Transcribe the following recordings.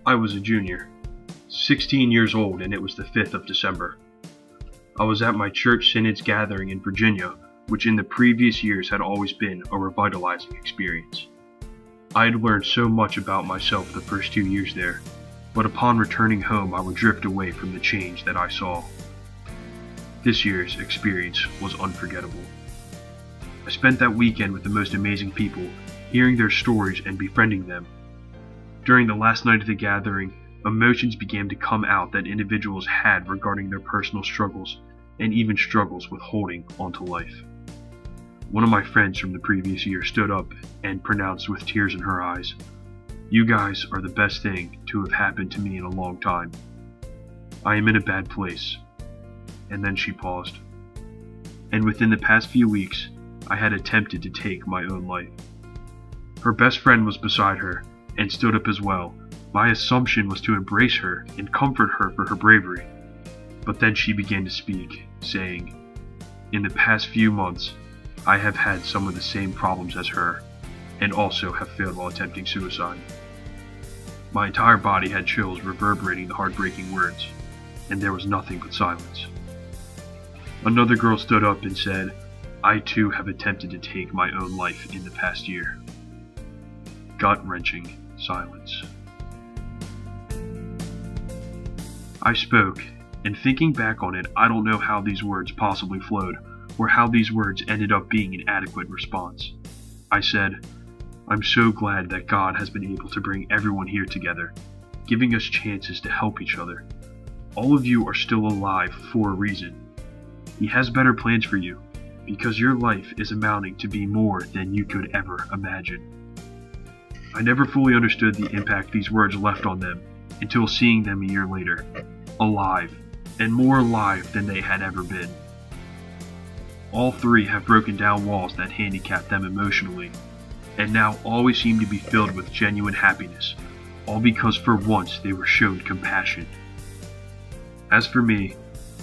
I was a junior, 16 years old, and it was the 5th of December. I was at my church synod's gathering in Virginia, which in the previous years had always been a revitalizing experience. I had learned so much about myself the first 2 years there, but upon returning home I would drift away from the change that I saw. This year's experience was unforgettable. I spent that weekend with the most amazing people, hearing their stories and befriending them. During the last night of the gathering, emotions began to come out that individuals had regarding their personal struggles and even struggles with holding onto life. One of my friends from the previous year stood up and pronounced with tears in her eyes, "You guys are the best thing to have happened to me in a long time. I am in a bad place." And then she paused. And within the past few weeks, I had attempted to take my own life. Her best friend was beside her and stood up as well. My assumption was to embrace her and comfort her for her bravery. But then she began to speak, saying, "In the past few months, I have had some of the same problems as her, and also have failed while attempting suicide." My entire body had chills reverberating the heartbreaking words, and there was nothing but silence. Another girl stood up and said, "I too have attempted to take my own life in the past year." Gut-wrenching silence. I spoke, and thinking back on it, I don't know how these words possibly flowed, or how these words ended up being an adequate response. I said, "I'm so glad that God has been able to bring everyone here together, giving us chances to help each other. All of you are still alive for a reason. He has better plans for you, because your life is amounting to be more than you could ever imagine." I never fully understood the impact these words left on them until seeing them a year later, alive, and more alive than they had ever been. All three have broken down walls that handicapped them emotionally, and now always seem to be filled with genuine happiness, all because for once they were shown compassion. As for me,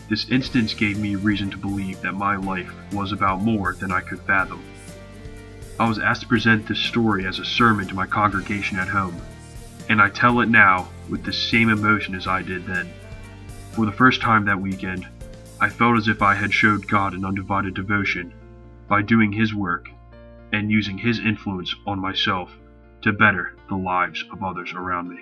this instance gave me reason to believe that my life was about more than I could fathom. I was asked to present this story as a sermon to my congregation at home, and I tell it now with the same emotion as I did then. For the first time that weekend, I felt as if I had showed God an undivided devotion by doing His work and using His influence on myself to better the lives of others around me.